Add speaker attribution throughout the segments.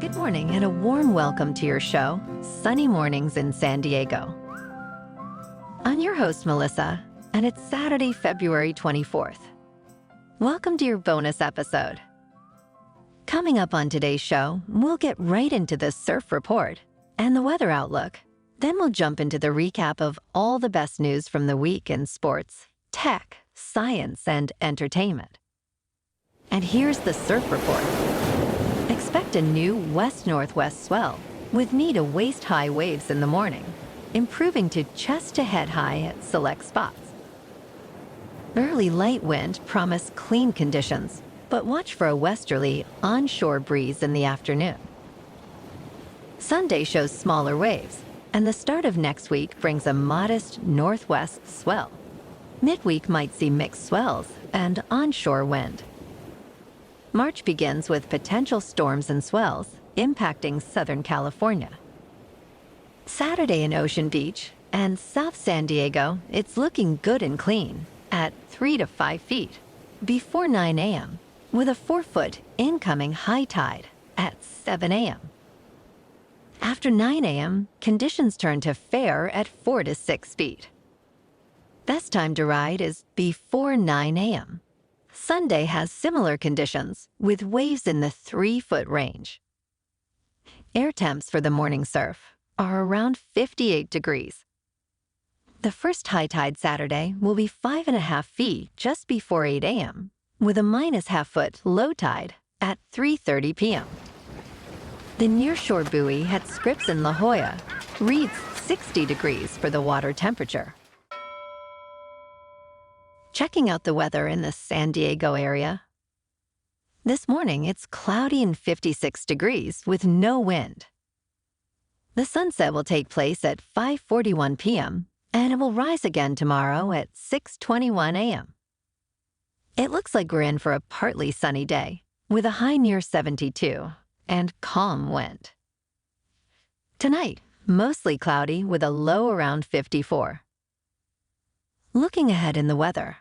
Speaker 1: Good morning and a warm welcome to your show, Sunny Mornings in San Diego. I'm your host, Melissa, and it's Saturday, February 24th. Welcome to your bonus episode. Coming up on today's show, we'll get right into the surf report and the weather outlook. Then we'll jump into the recap of all the best news from the week in sports, tech, science, and entertainment. And here's the surf report. Expect a new west-northwest swell with knee to waist-high waves in the morning, improving to chest-to-head high at select spots. Early light wind promise clean conditions, but watch for a westerly onshore breeze in the afternoon. Sunday shows smaller waves, and the start of next week brings a modest northwest swell. Midweek might see mixed swells and onshore wind. March begins with potential storms and swells impacting Southern California. Saturday in Ocean Beach and South San Diego, it's looking good and clean at 3 to 5 feet before 9 a.m. with a 4-foot incoming high tide at 7 a.m. After 9 a.m., conditions turn to fair at 4 to 6 feet. Best time to ride is before 9 a.m. Sunday has similar conditions, with waves in the 3-foot range. Air temps for the morning surf are around 58 degrees. The first high tide Saturday will be 5.5 feet just before 8 a.m., with a -0.5-foot low tide at 3:30 p.m. The nearshore buoy at Scripps in La Jolla reads 60 degrees for the water temperature. Checking out the weather in the San Diego area. This morning, it's cloudy and 56 degrees with no wind. The sunset will take place at 5:41 p.m., and it will rise again tomorrow at 6:21 a.m. It looks like we're in for a partly sunny day, with a high near 72 and calm wind. Tonight, mostly cloudy with a low around 54. Looking ahead in the weather.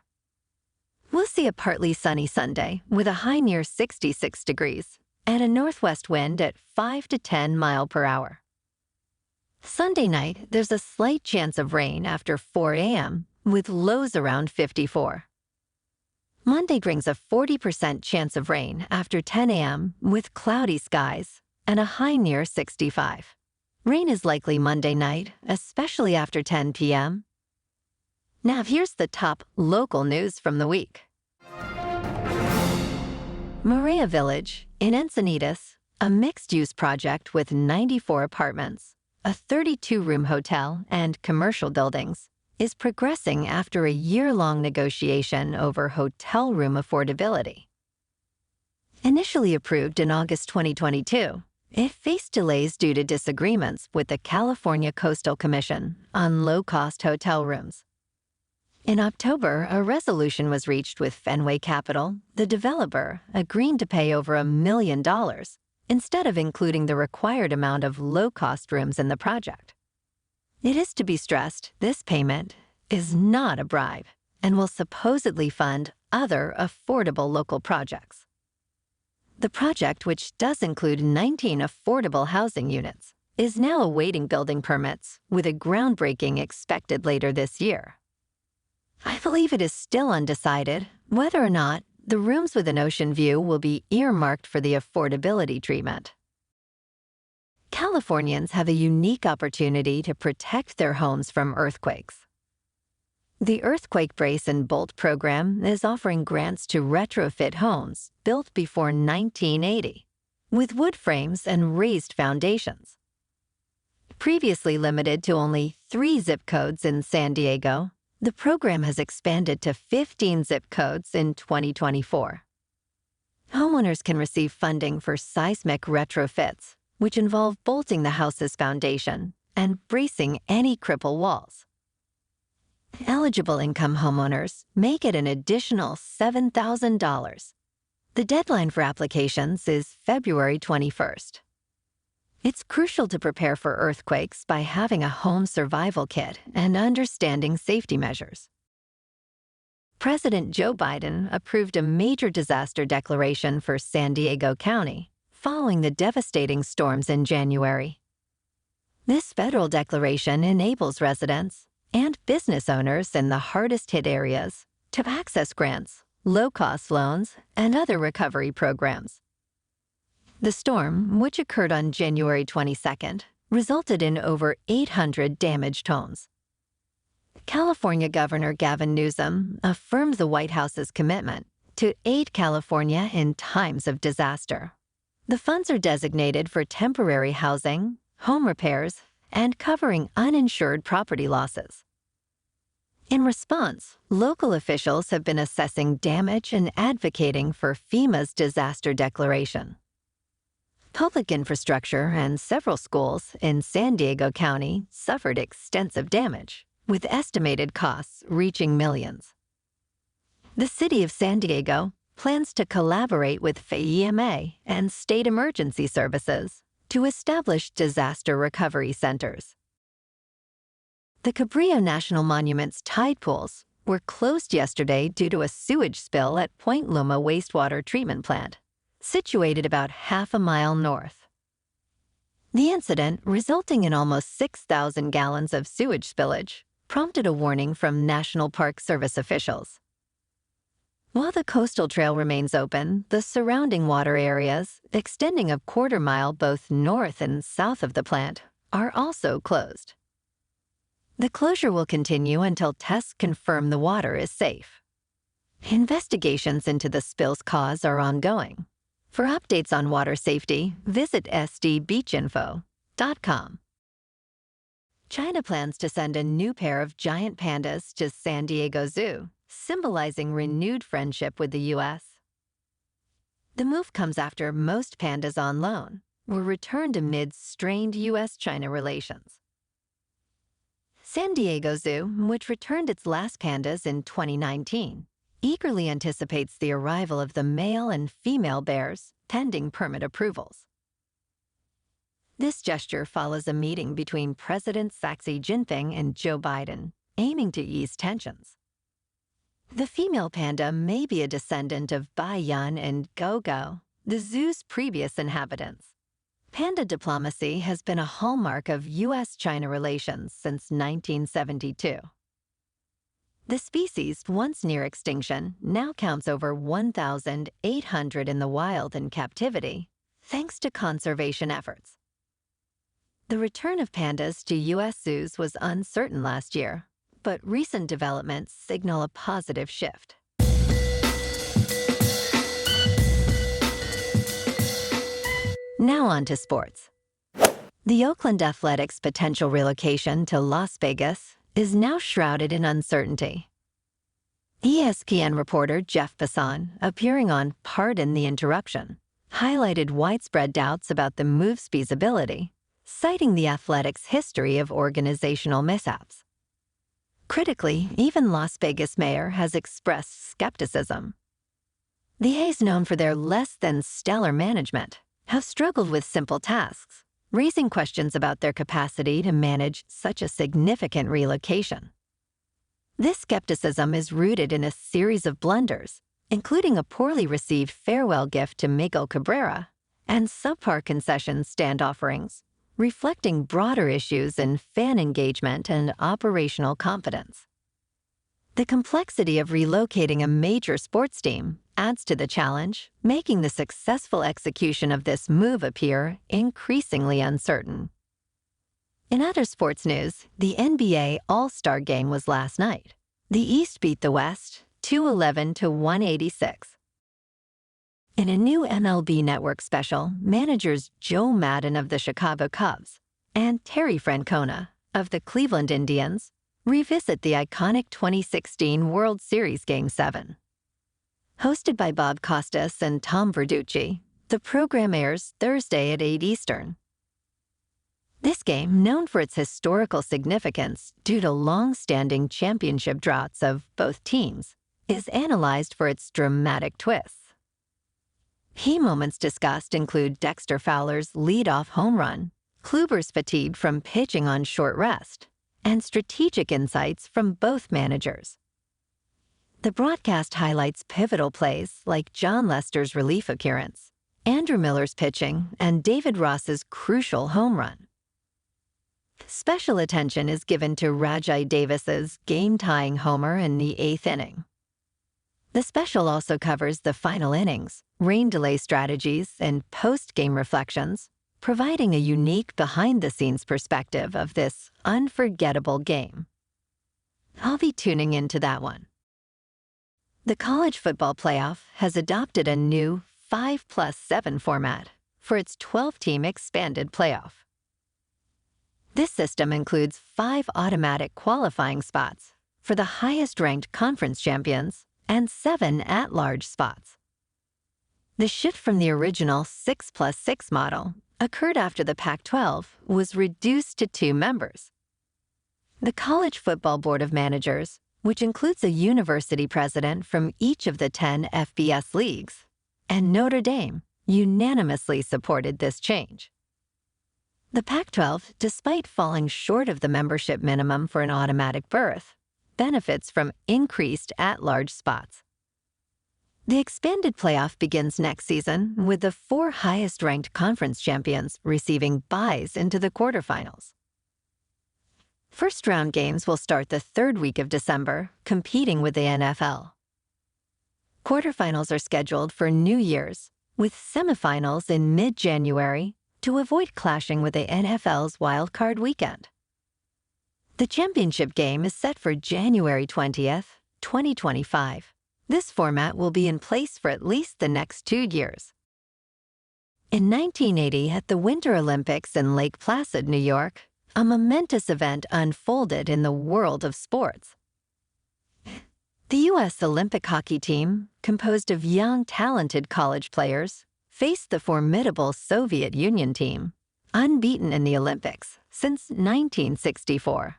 Speaker 1: We'll see a partly sunny Sunday with a high near 66 degrees and a northwest wind at 5 to 10 miles per hour. Sunday night, there's a slight chance of rain after 4 a.m. with lows around 54. Monday brings a 40% chance of rain after 10 a.m. with cloudy skies and a high near 65. Rain is likely Monday night, especially after 10 p.m. Now here's the top local news from the week. Maria Village in Encinitas, a mixed-use project with 94 apartments, a 32-room hotel, and commercial buildings, is progressing after a year-long negotiation over hotel room affordability. Initially approved in August 2022, it faced delays due to disagreements with the California Coastal Commission on low-cost hotel rooms. In October, a resolution was reached with Fenway Capital, the developer, agreeing to pay over $1 million instead of including the required amount of low-cost rooms in the project. It is to be stressed, this payment is not a bribe and will supposedly fund other affordable local projects. The project, which does include 19 affordable housing units, is now awaiting building permits, with a groundbreaking expected later this year. I believe it is still undecided whether or not the rooms with an ocean view will be earmarked for the affordability treatment. Californians have a unique opportunity to protect their homes from earthquakes. The Earthquake Brace and Bolt program is offering grants to retrofit homes built before 1980, with wood frames and raised foundations. Previously limited to only 3 zip codes in San Diego, the program has expanded to 15 zip codes in 2024. Homeowners can receive funding for seismic retrofits, which involve bolting the house's foundation and bracing any cripple walls. Eligible income homeowners may get an additional $7,000. The deadline for applications is February 21st. It's crucial to prepare for earthquakes by having a home survival kit and understanding safety measures. President Joe Biden approved a major disaster declaration for San Diego County following the devastating storms in January. This federal declaration enables residents and business owners in the hardest-hit areas to access grants, low-cost loans, and other recovery programs. The storm, which occurred on January 22nd, resulted in over 800 damaged homes. California Governor Gavin Newsom affirmed the White House's commitment to aid California in times of disaster. The funds are designated for temporary housing, home repairs, and covering uninsured property losses. In response, local officials have been assessing damage and advocating for FEMA's disaster declaration. Public infrastructure and several schools in San Diego County suffered extensive damage, with estimated costs reaching millions. The City of San Diego plans to collaborate with FEMA and state emergency services to establish disaster recovery centers. The Cabrillo National Monument's tide pools were closed yesterday due to a sewage spill at Point Loma Wastewater Treatment Plant, situated about half a mile north. The incident, resulting in almost 6,000 gallons of sewage spillage, prompted a warning from National Park Service officials. While the coastal trail remains open, the surrounding water areas, extending a quarter-mile both north and south of the plant, are also closed. The closure will continue until tests confirm the water is safe. Investigations into the spill's cause are ongoing. For updates on water safety, visit sdbeachinfo.com. China plans to send a new pair of giant pandas to San Diego Zoo, symbolizing renewed friendship with the U.S. The move comes after most pandas on loan were returned amid strained U.S.-China relations. San Diego Zoo, which returned its last pandas in 2019, eagerly anticipates the arrival of the male and female bears, pending permit approvals. This gesture follows a meeting between President Xi Jinping and Joe Biden, aiming to ease tensions. The female panda may be a descendant of Bai Yan and Gogo, the zoo's previous inhabitants. Panda diplomacy has been a hallmark of U.S.-China relations since 1972. The species, once near extinction, now counts over 1,800 in the wild and captivity, thanks to conservation efforts. The return of pandas to U.S. zoos was uncertain last year, but recent developments signal a positive shift. Now on to sports. The Oakland Athletics' potential relocation to Las Vegas is now shrouded in uncertainty. ESPN reporter Jeff Passan, appearing on Pardon the Interruption, highlighted widespread doubts about the move's feasibility, citing the Athletics' history of organizational mishaps. Critically, even Las Vegas mayor has expressed skepticism. The A's, known for their less-than-stellar management, have struggled with simple tasks, raising questions about their capacity to manage such a significant relocation. This skepticism is rooted in a series of blunders, including a poorly received farewell gift to Miguel Cabrera and subpar concession stand offerings, reflecting broader issues in fan engagement and operational competence. The complexity of relocating a major sports team adds to the challenge, making the successful execution of this move appear increasingly uncertain. In other sports news, the NBA All-Star Game was last night. The East beat the West 211 to 186. In a new MLB Network special, managers Joe Maddon of the Chicago Cubs and Terry Francona of the Cleveland Indians revisit the iconic 2016 World Series Game 7. Hosted by Bob Costas and Tom Verducci, the program airs Thursday at 8 Eastern. This game, known for its historical significance due to long-standing championship droughts of both teams, is analyzed for its dramatic twists. Key moments discussed include Dexter Fowler's lead-off home run, Kluber's fatigue from pitching on short rest, and strategic insights from both managers. The broadcast highlights pivotal plays like John Lester's relief appearance, Andrew Miller's pitching, and David Ross's crucial home run. Special attention is given to Rajai Davis's game-tying homer in the 8th inning. The special also covers the final innings, rain delay strategies, and post-game reflections, providing a unique behind-the-scenes perspective of this unforgettable game. I'll be tuning into that one. The College Football Playoff has adopted a new 5+7 format for its 12-team expanded playoff. This system includes 5 automatic qualifying spots for the highest-ranked conference champions and 7 at-large spots. The shift from the original 6+6 model occurred after the Pac-12 was reduced to 2 members. The College Football Board of Managers, which includes a university president from each of the 10 FBS leagues, and Notre Dame, unanimously supported this change. The Pac-12, despite falling short of the membership minimum for an automatic berth, benefits from increased at-large spots. The expanded playoff begins next season with the 4 highest-ranked conference champions receiving byes into the quarterfinals. First-round games will start the 3rd week of December, competing with the NFL. Quarterfinals are scheduled for New Year's, with semifinals in mid-January to avoid clashing with the NFL's Wild Card weekend. The championship game is set for January 20th, 2025. This format will be in place for at least the next 2 years. In 1980, at the Winter Olympics in Lake Placid, New York, a momentous event unfolded in the world of sports. The U.S. Olympic hockey team, composed of young, talented college players, faced the formidable Soviet Union team, unbeaten in the Olympics since 1964.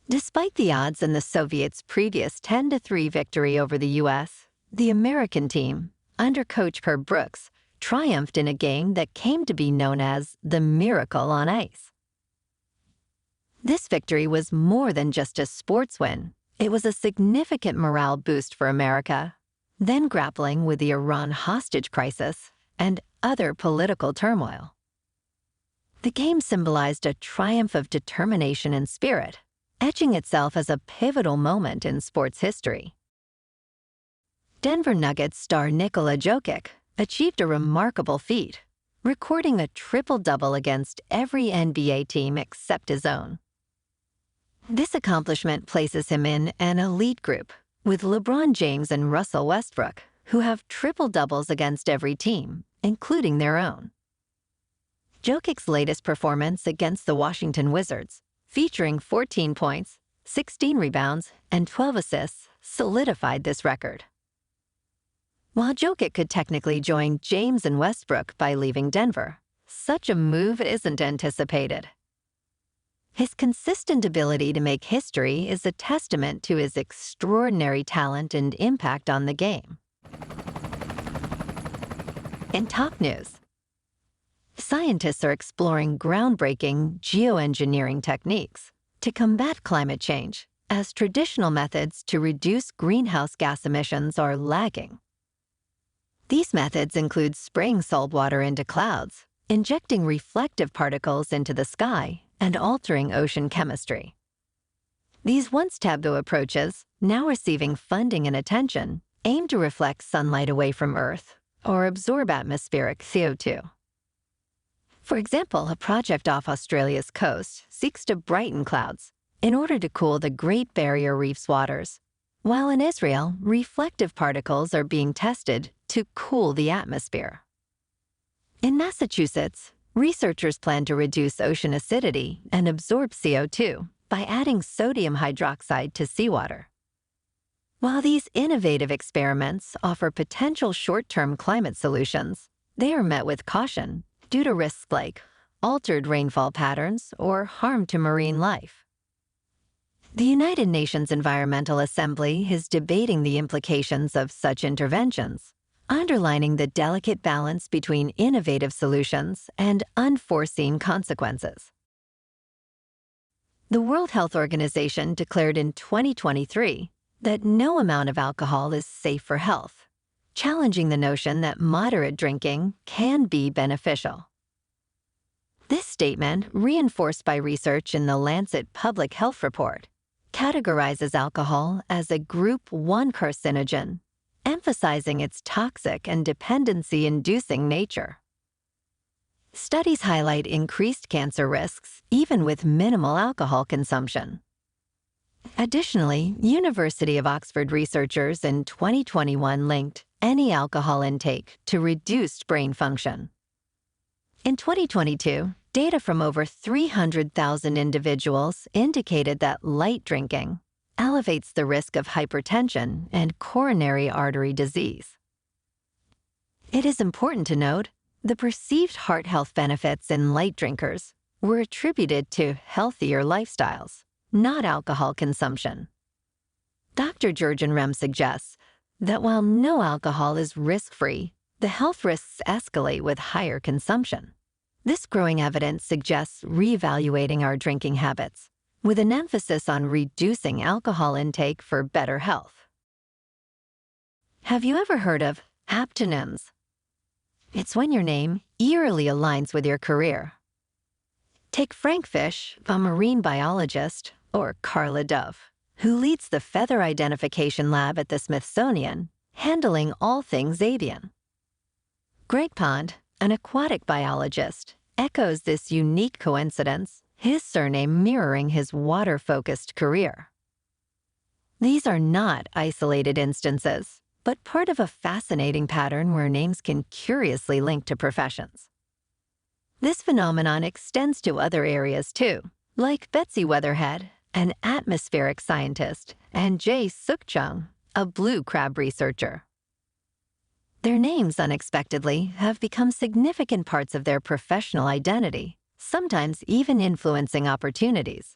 Speaker 1: Despite the odds in the Soviets' previous 10-3 victory over the U.S., the American team, under coach Herb Brooks, triumphed in a game that came to be known as the Miracle on Ice. This victory was more than just a sports win. It was a significant morale boost for America, then grappling with the Iran hostage crisis and other political turmoil. The game symbolized a triumph of determination and spirit, etching itself as a pivotal moment in sports history. Denver Nuggets star Nikola Jokic achieved a remarkable feat, recording a triple-double against every NBA team except his own. This accomplishment places him in an elite group with LeBron James and Russell Westbrook, who have triple-doubles against every team, including their own. Jokic's latest performance against the Washington Wizards, featuring 14 points, 16 rebounds, and 12 assists, solidified this record. While Jokic could technically join James and Westbrook by leaving Denver, such a move isn't anticipated. His consistent ability to make history is a testament to his extraordinary talent and impact on the game. In top news, scientists are exploring groundbreaking geoengineering techniques to combat climate change, as traditional methods to reduce greenhouse gas emissions are lagging. These methods include spraying saltwater into clouds, injecting reflective particles into the sky, and altering ocean chemistry. These once taboo approaches, now receiving funding and attention, aim to reflect sunlight away from Earth or absorb atmospheric CO2. For example, a project off Australia's coast seeks to brighten clouds in order to cool the Great Barrier Reef's waters, while in Israel, reflective particles are being tested to cool the atmosphere. In Massachusetts, researchers plan to reduce ocean acidity and absorb CO2 by adding sodium hydroxide to seawater. While these innovative experiments offer potential short-term climate solutions, they are met with caution due to risks like altered rainfall patterns or harm to marine life. The United Nations Environmental Assembly is debating the implications of such interventions, underlining the delicate balance between innovative solutions and unforeseen consequences. The World Health Organization declared in 2023 that no amount of alcohol is safe for health, challenging the notion that moderate drinking can be beneficial. This statement, reinforced by research in the Lancet Public Health Report, categorizes alcohol as a Group 1 carcinogen, emphasizing its toxic and dependency-inducing nature. Studies highlight increased cancer risks even with minimal alcohol consumption. Additionally, University of Oxford researchers in 2021 linked any alcohol intake to reduced brain function. In 2022, data from over 300,000 individuals indicated that light drinking elevates the risk of hypertension and coronary artery disease. It is important to note the perceived heart health benefits in light drinkers were attributed to healthier lifestyles, not alcohol consumption. Dr. Jurgen Rem suggests that while no alcohol is risk-free, the health risks escalate with higher consumption. This growing evidence suggests reevaluating our drinking habits, with an emphasis on reducing alcohol intake for better health. Have you ever heard of aptonyms? It's when your name eerily aligns with your career. Take Frank Fish, a marine biologist, or Carla Dove, who leads the feather identification lab at the Smithsonian, handling all things avian. Greg Pond, an aquatic biologist, echoes this unique coincidence, his surname mirroring his water-focused career. These are not isolated instances, but part of a fascinating pattern where names can curiously link to professions. This phenomenon extends to other areas too, like Betsy Weatherhead, an atmospheric scientist, and Jay Sukchung, a blue crab researcher. Their names, unexpectedly, have become significant parts of their professional identity, sometimes even influencing opportunities.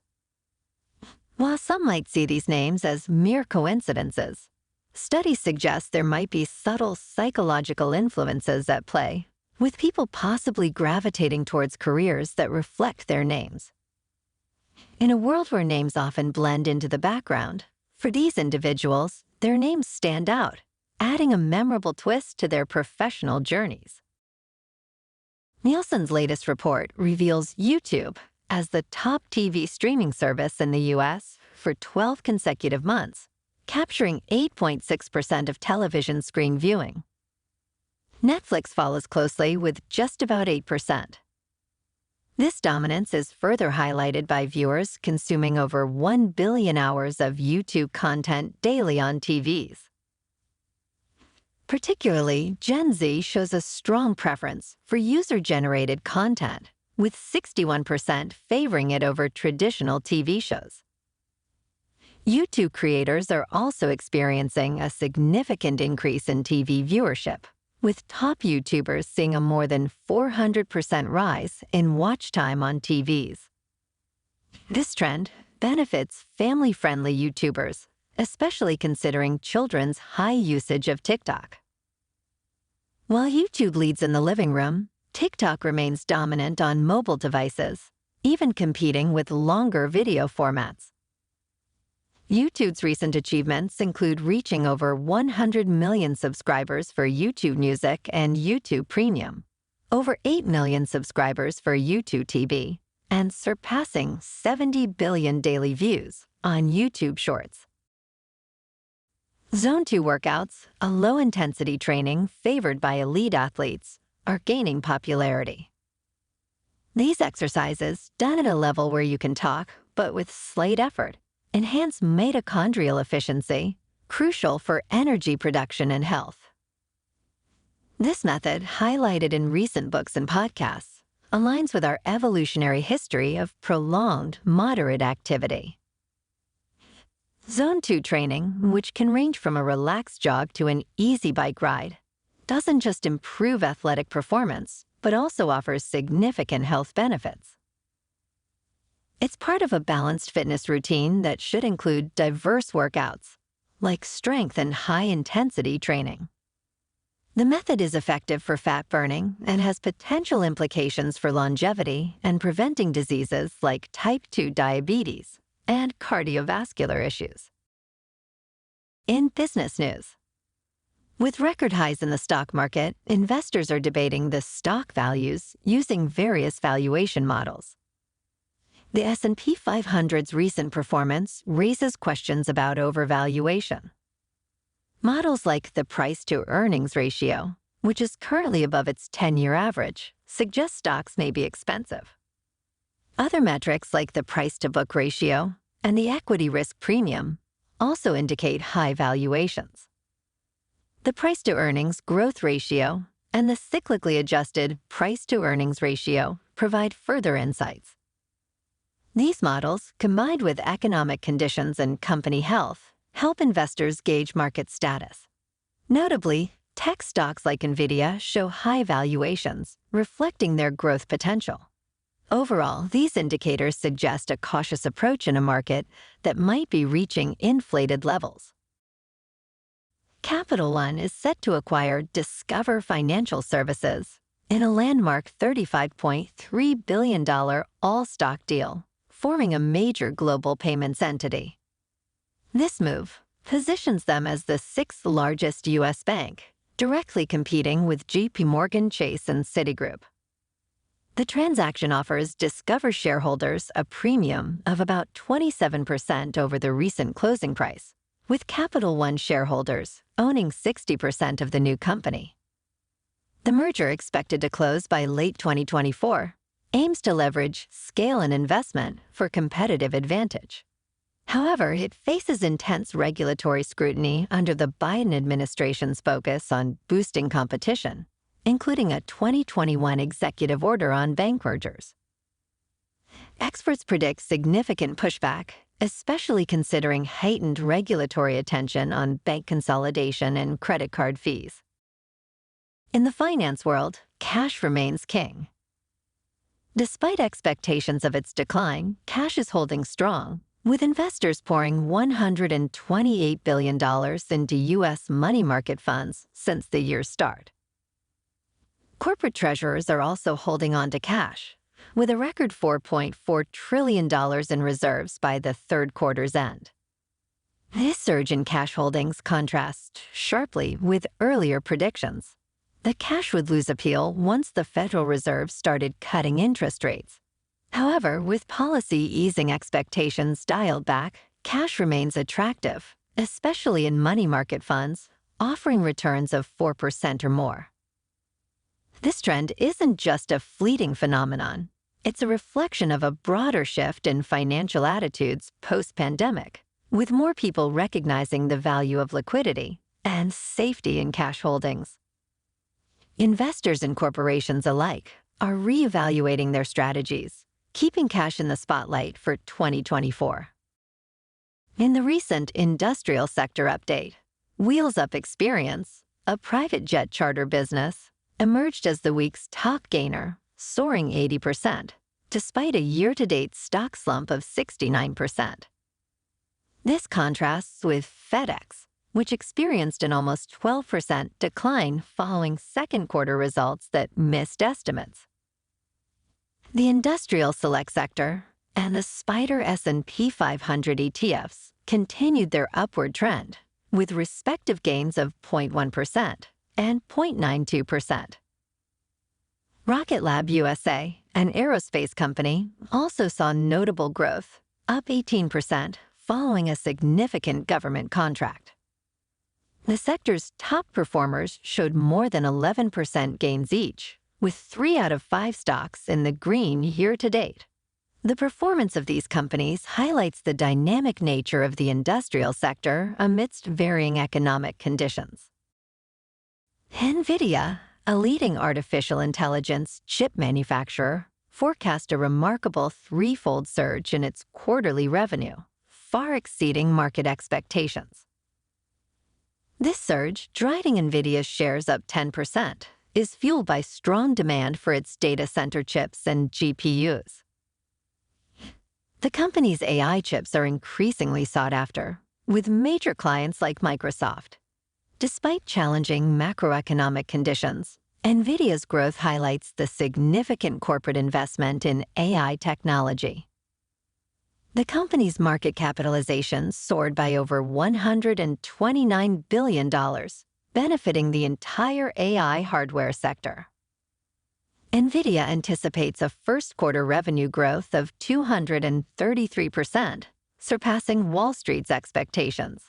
Speaker 1: While some might see these names as mere coincidences, studies suggest there might be subtle psychological influences at play, with people possibly gravitating towards careers that reflect their names. In a world where names often blend into the background, for these individuals, their names stand out, adding a memorable twist to their professional journeys. Nielsen's latest report reveals YouTube as the top TV streaming service in the U.S. for 12 consecutive months, capturing 8.6% of television screen viewing. Netflix follows closely with just about 8%. This dominance is further highlighted by viewers consuming over 1 billion hours of YouTube content daily on TVs. Particularly, Gen Z shows a strong preference for user-generated content, with 61% favoring it over traditional TV shows. YouTube creators are also experiencing a significant increase in TV viewership, with top YouTubers seeing a more than 400% rise in watch time on TVs. This trend benefits family-friendly YouTubers, especially considering children's high usage of TikTok. While YouTube leads in the living room, TikTok remains dominant on mobile devices, even competing with longer video formats. YouTube's recent achievements include reaching over 100 million subscribers for YouTube Music and YouTube Premium, over 8 million subscribers for YouTube TV, and surpassing 70 billion daily views on YouTube Shorts. Zone 2 workouts, a low-intensity training favored by elite athletes, are gaining popularity. These exercises, done at a level where you can talk, but with slight effort, enhance mitochondrial efficiency, crucial for energy production and health. This method, highlighted in recent books and podcasts, aligns with our evolutionary history of prolonged, moderate activity. Zone 2 training, which can range from a relaxed jog to an easy bike ride, doesn't just improve athletic performance, but also offers significant health benefits. It's part of a balanced fitness routine that should include diverse workouts, like strength and high-intensity training. The method is effective for fat burning and has potential implications for longevity and preventing diseases like type 2 diabetes and cardiovascular issues. In business news, With record highs in the stock market, investors are debating the stock values using various valuation models. The S&P 500's recent performance raises questions about overvaluation. Models like the price-to-earnings ratio, which is currently above its 10-year average, suggest stocks may be expensive. Other metrics like the price-to-book ratio and the equity risk premium also indicate high valuations. The price-to-earnings growth ratio and the cyclically adjusted price-to-earnings ratio provide further insights. These models, combined with economic conditions and company health, help investors gauge market status. Notably, tech stocks like NVIDIA show high valuations, reflecting their growth potential. Overall, these indicators suggest a cautious approach in a market that might be reaching inflated levels. Capital One is set to acquire Discover Financial Services in a landmark $35.3 billion all-stock deal, forming a major global payments entity. This move positions them as the sixth largest U.S. bank, directly competing with J.P. Morgan Chase and Citigroup. The transaction offers Discover shareholders a premium of about 27% over the recent closing price, with Capital One shareholders owning 60% of the new company. The merger, expected to close by late 2024, aims to leverage scale and investment for competitive advantage. However, it faces intense regulatory scrutiny under the Biden administration's focus on boosting competition, including a 2021 executive order on bank mergers. Experts predict significant pushback, especially considering heightened regulatory attention on bank consolidation and credit card fees. In the finance world, cash remains king. Despite expectations of its decline, cash is holding strong, with investors pouring $128 billion into U.S. money market funds since the year's start. Corporate treasurers are also holding on to cash, with a record $4.4 trillion in reserves by the third quarter's end. This surge in cash holdings contrasts sharply with earlier predictions that cash would lose appeal once the Federal Reserve started cutting interest rates. However, with policy easing expectations dialed back, cash remains attractive, especially in money market funds, offering returns of 4% or more. This trend isn't just a fleeting phenomenon. It's a reflection of a broader shift in financial attitudes post-pandemic, with more people recognizing the value of liquidity and safety in cash holdings. Investors and corporations alike are reevaluating their strategies, keeping cash in the spotlight for 2024. In the recent industrial sector update, Wheels Up Experience, a private jet charter business, emerged as the week's top gainer, soaring 80%, despite a year-to-date stock slump of 69%. This contrasts with FedEx, which experienced an almost 12% decline following second-quarter results that missed estimates. The industrial select sector and the SPDR S&P 500 ETFs continued their upward trend, with respective gains of 0.1% and 0.92%. Rocket Lab USA, an aerospace company, also saw notable growth, up 18%, following a significant government contract. The sector's top performers showed more than 11% gains each, with 3 out of 5 stocks in the green year-to-date. The performance of these companies highlights the dynamic nature of the industrial sector amidst varying economic conditions. NVIDIA, a leading artificial intelligence chip manufacturer, forecast a remarkable threefold surge in its quarterly revenue, far exceeding market expectations. This surge, driving NVIDIA's shares up 10%, is fueled by strong demand for its data center chips and GPUs. The company's AI chips are increasingly sought after, with major clients like Microsoft. Despite challenging macroeconomic conditions, NVIDIA's growth highlights the significant corporate investment in AI technology. The company's market capitalization soared by over $129 billion, benefiting the entire AI hardware sector. NVIDIA anticipates a first-quarter revenue growth of 233%, surpassing Wall Street's expectations.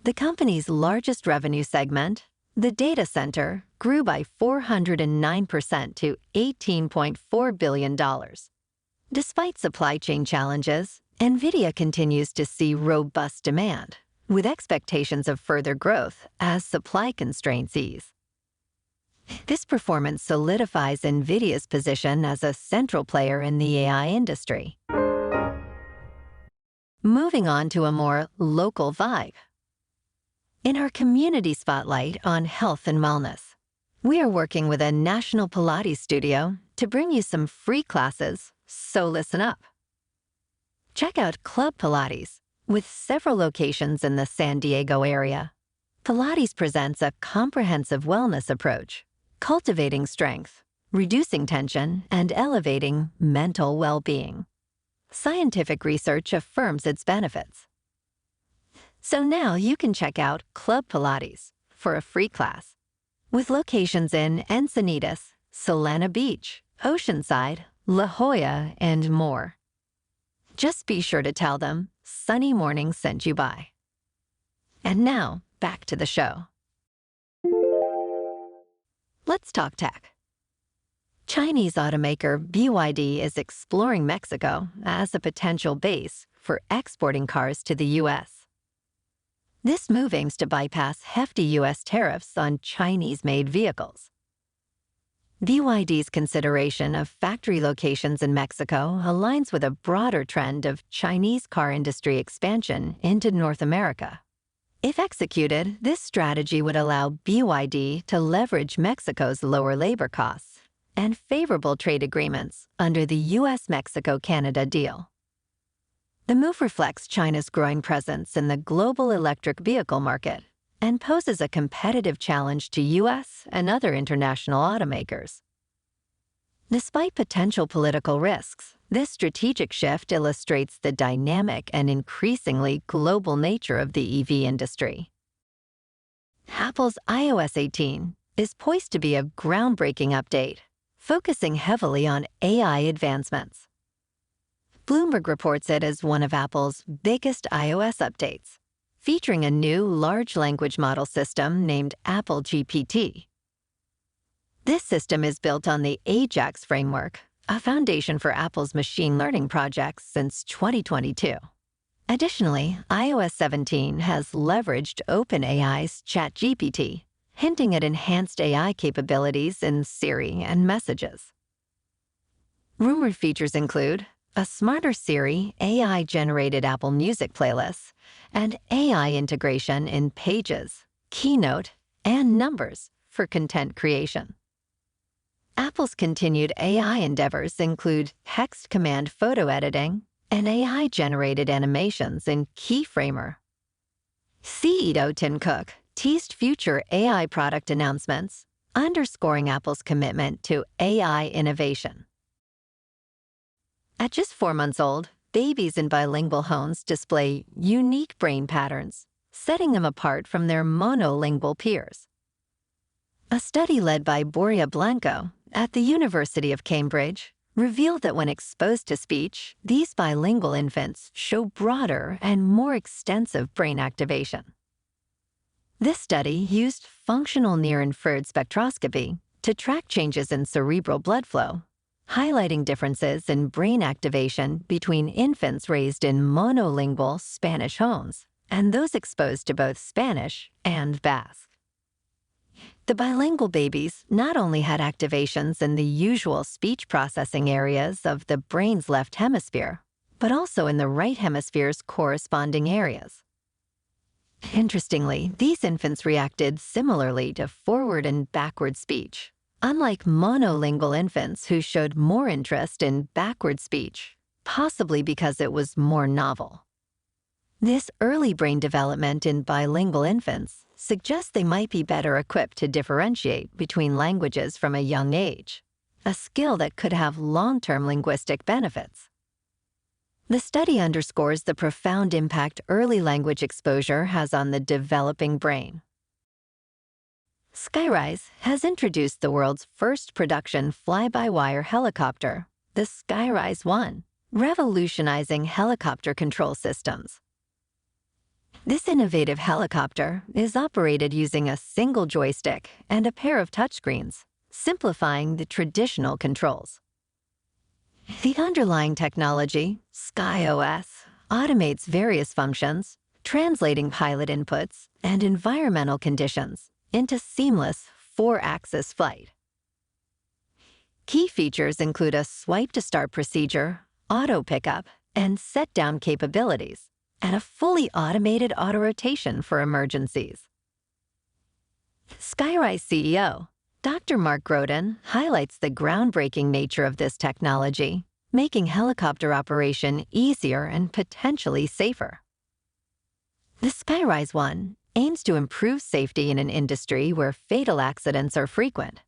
Speaker 1: The company's largest revenue segment, the data center, grew by 409% to $18.4 billion. Despite supply chain challenges, NVIDIA continues to see robust demand, with expectations of further growth as supply constraints ease. This performance solidifies NVIDIA's position as a central player in the AI industry. Moving on to a more local vibe. In our community spotlight on health and wellness, we are working with a national Pilates studio to bring you some free classes, so listen up. Check out Club Pilates, with several locations in the San Diego area. Pilates presents a comprehensive wellness approach, cultivating strength, reducing tension, and elevating mental well-being. Scientific research affirms its benefits. So now you can check out Club Pilates for a free class, with locations in Encinitas, Solana Beach, Oceanside, La Jolla, and more. Just be sure to tell them Sunny Mornings sent you by. And now, back to the show. Let's talk tech. Chinese automaker BYD is exploring Mexico as a potential base for exporting cars to the U.S. This move aims to bypass hefty U.S. tariffs on Chinese-made vehicles. BYD's consideration of factory locations in Mexico aligns with a broader trend of Chinese car industry expansion into North America. If executed, this strategy would allow BYD to leverage Mexico's lower labor costs and favorable trade agreements under the U.S.-Mexico-Canada deal. The move reflects China's growing presence in the global electric vehicle market and poses a competitive challenge to U.S. and other international automakers. Despite potential political risks, this strategic shift illustrates the dynamic and increasingly global nature of the EV industry. Apple's iOS 18 is poised to be a groundbreaking update, focusing heavily on AI advancements. Bloomberg reports it as one of Apple's biggest iOS updates, featuring a new large language model system named Apple GPT. This system is built on the AJAX framework, a foundation for Apple's machine learning projects since 2022. Additionally, iOS 17 has leveraged OpenAI's ChatGPT, hinting at enhanced AI capabilities in Siri and Messages. Rumored features include a smarter Siri AI-generated Apple Music playlists, and AI integration in Pages, Keynote, and Numbers for content creation. Apple's continued AI endeavors include text command photo editing and AI-generated animations in Keyframer. CEO Tim Cook teased future AI product announcements, underscoring Apple's commitment to AI innovation. At just 4 months old, babies in bilingual homes display unique brain patterns, setting them apart from their monolingual peers. A study led by Boria Blanco at the University of Cambridge revealed that when exposed to speech, these bilingual infants show broader and more extensive brain activation. This study used functional near-infrared spectroscopy to track changes in cerebral blood flow, highlighting differences in brain activation between infants raised in monolingual Spanish homes and those exposed to both Spanish and Basque. The bilingual babies not only had activations in the usual speech processing areas of the brain's left hemisphere, but also in the right hemisphere's corresponding areas. Interestingly, these infants reacted similarly to forward and backward speech, unlike monolingual infants who showed more interest in backward speech, possibly because it was more novel. This early brain development in bilingual infants suggests they might be better equipped to differentiate between languages from a young age, a skill that could have long-term linguistic benefits. The study underscores the profound impact early language exposure has on the developing brain. Skyrise has introduced the world's first production fly-by-wire helicopter, the Skyrise One, revolutionizing helicopter control systems. This innovative helicopter is operated using a single joystick and a pair of touchscreens, simplifying the traditional controls. The underlying technology, SkyOS, automates various functions, translating pilot inputs and environmental conditions into seamless 4-axis flight. Key features include a swipe-to-start procedure, auto pickup, and set-down capabilities, and a fully automated auto-rotation for emergencies. Skyrise CEO, Dr. Mark Groden, highlights the groundbreaking nature of this technology, making helicopter operation easier and potentially safer. The Skyrise One aims to improve safety in an industry where fatal accidents are frequent.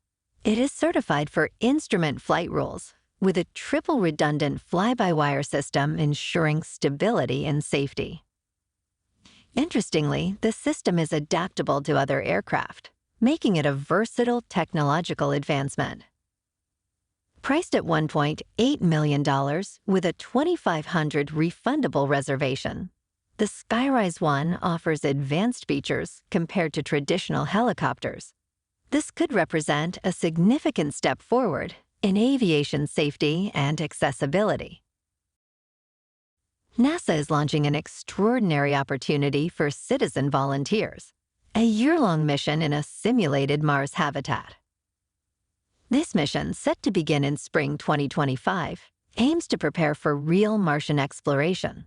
Speaker 1: It is certified for instrument flight rules, with a triple redundant fly-by-wire system ensuring stability and safety. Interestingly, the system is adaptable to other aircraft, making it a versatile technological advancement. Priced at $1.8 million with a $2,500 refundable reservation, the Skyrise One offers advanced features compared to traditional helicopters. This could represent a significant step forward in aviation safety and accessibility. NASA is launching an extraordinary opportunity for citizen volunteers, a year-long mission in a simulated Mars habitat. This mission, set to begin in spring 2025, aims to prepare for real Martian exploration.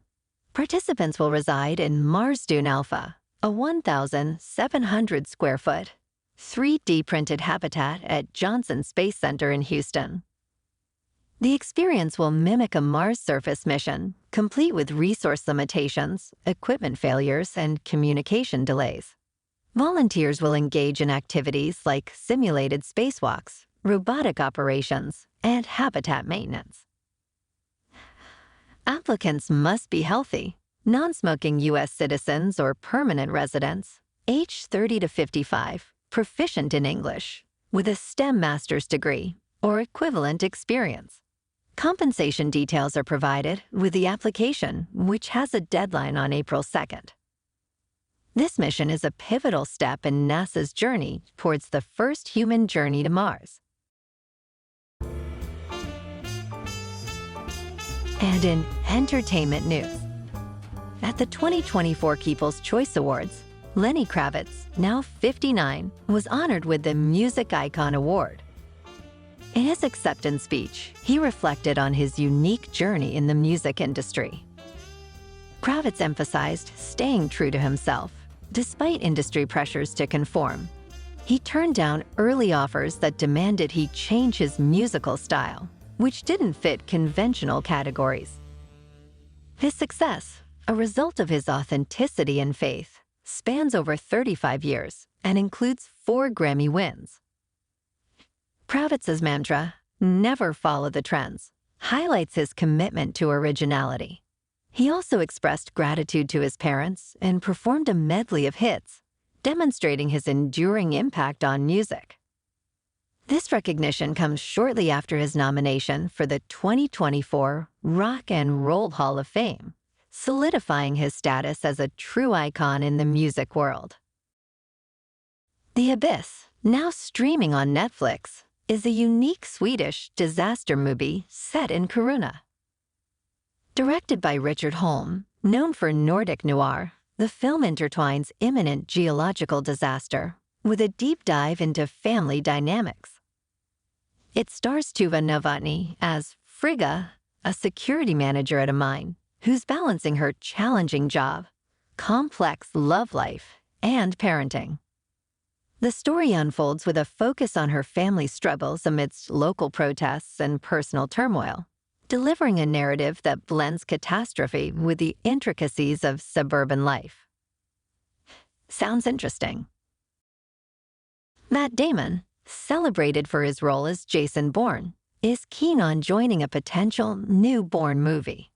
Speaker 1: Participants will reside in Mars Dune Alpha, a 1,700 square foot, 3D printed habitat at Johnson Space Center in Houston. The experience will mimic a Mars surface mission, complete with resource limitations, equipment failures, and communication delays. Volunteers will engage in activities like simulated spacewalks, robotic operations, and habitat maintenance. Applicants must be healthy, non-smoking U.S. citizens or permanent residents, age 30 to 55, proficient in English, with a STEM master's degree or equivalent experience. Compensation details are provided with the application, which has a deadline on April 2nd. This mission is a pivotal step in NASA's journey towards the first human journey to Mars. And in entertainment news, at the 2024 People's Choice Awards, Lenny Kravitz, now 59, was honored with the Music Icon Award. In his acceptance speech, he reflected on his unique journey in the music industry. Kravitz emphasized staying true to himself, despite industry pressures to conform. He turned down early offers that demanded he change his musical style, which didn't fit conventional categories. His success, a result of his authenticity and faith, spans over 35 years and includes 4 Grammy wins. Kravitz's mantra, "Never follow the trends," highlights his commitment to originality. He also expressed gratitude to his parents and performed a medley of hits, demonstrating his enduring impact on music. This recognition comes shortly after his nomination for the 2024 Rock and Roll Hall of Fame, solidifying his status as a true icon in the music world. The Abyss, now streaming on Netflix, is a unique Swedish disaster movie set in Kiruna. Directed by Richard Holm, known for Nordic noir, the film intertwines imminent geological disaster with a deep dive into family dynamics. It stars Tuva Novotny as Frigga, a security manager at a mine, who's balancing her challenging job, complex love life, and parenting. The story unfolds with a focus on her family's struggles amidst local protests and personal turmoil, delivering a narrative that blends catastrophe with the intricacies of suburban life. Sounds interesting. Matt Damon, celebrated for his role as Jason Bourne, is keen on joining a potential new Bourne movie.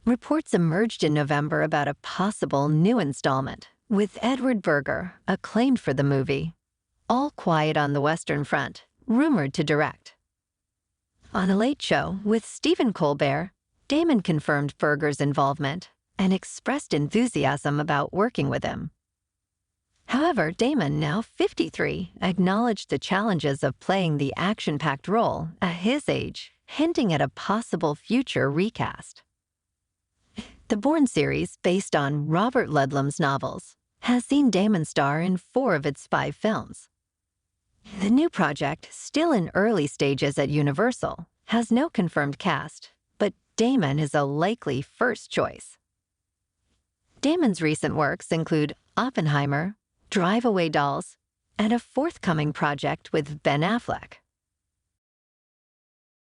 Speaker 1: Reports emerged in November about a possible new installment, with Edward Berger, acclaimed for the movie, All Quiet on the Western Front, rumored to direct. On A Late Show with Stephen Colbert, Damon confirmed Berger's involvement and expressed enthusiasm about working with him. However, Damon, now 53, acknowledged the challenges of playing the action-packed role at his age, hinting at a possible future recast. The Bourne series, based on Robert Ludlum's novels, has seen Damon star in 4 of its 5 films. The new project, still in early stages at Universal, has no confirmed cast, but Damon is a likely first choice. Damon's recent works include Oppenheimer, Drive Away Dolls, and a forthcoming project with Ben Affleck.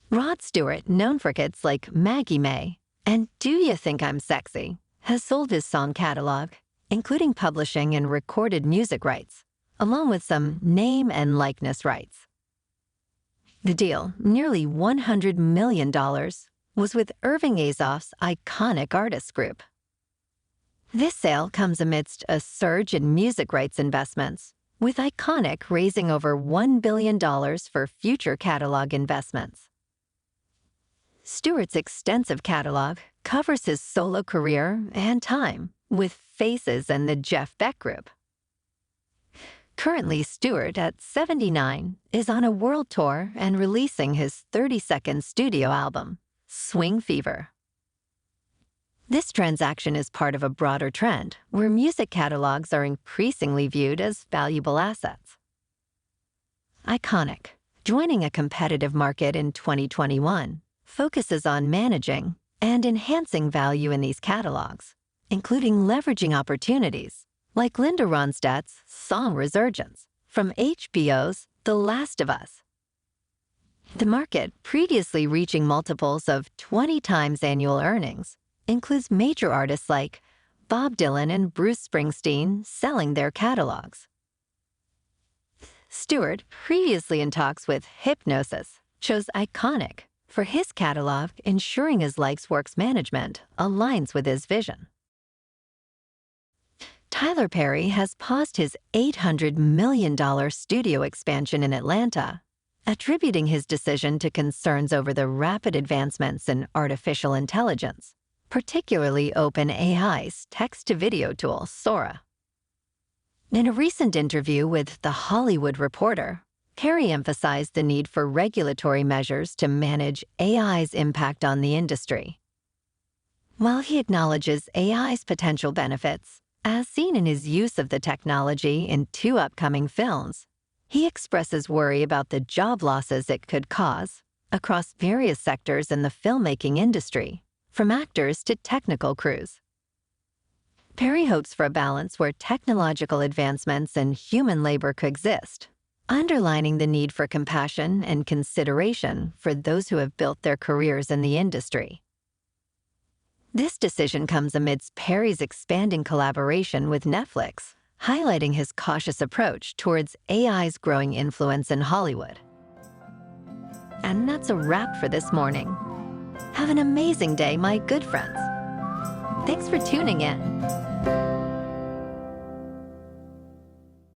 Speaker 1: Rod Stewart, known for hits like Maggie May and Do You Think I'm Sexy, has sold his song catalog, including publishing and recorded music rights, along with some name and likeness rights. The deal, nearly $100 million, was with Irving Azoff's iconic artist group. This sale comes amidst a surge in music rights investments, with Iconic raising over $1 billion for future catalog investments. Stewart's extensive catalog covers his solo career and time with Faces and the Jeff Beck Group. Currently, Stewart, at 79, is on a world tour and releasing his 32nd studio album, Swing Fever. This transaction is part of a broader trend where music catalogs are increasingly viewed as valuable assets. Iconic, joining a competitive market in 2021, focuses on managing and enhancing value in these catalogs, including leveraging opportunities like Linda Ronstadt's Song Resurgence from HBO's The Last of Us. The market, previously reaching multiples of 20 times annual earnings, includes major artists like Bob Dylan and Bruce Springsteen selling their catalogs. Stewart, previously in talks with Hipgnosis, chose Iconic for his catalog, ensuring his LikesWorks management aligns with his vision. Tyler Perry has paused his $800 million studio expansion in Atlanta, attributing his decision to concerns over the rapid advancements in artificial intelligence, particularly OpenAI's text-to-video tool, Sora. In a recent interview with The Hollywood Reporter, Perry emphasized the need for regulatory measures to manage AI's impact on the industry. While he acknowledges AI's potential benefits, as seen in his use of the technology in 2 upcoming films, he expresses worry about the job losses it could cause across various sectors in the filmmaking industry, from actors to technical crews. Perry hopes for a balance where technological advancements and human labor coexist, underlining the need for compassion and consideration for those who have built their careers in the industry. This decision comes amidst Perry's expanding collaboration with Netflix, highlighting his cautious approach towards AI's growing influence in Hollywood. And that's a wrap for this morning. Have an amazing day, my good friends. Thanks for tuning in.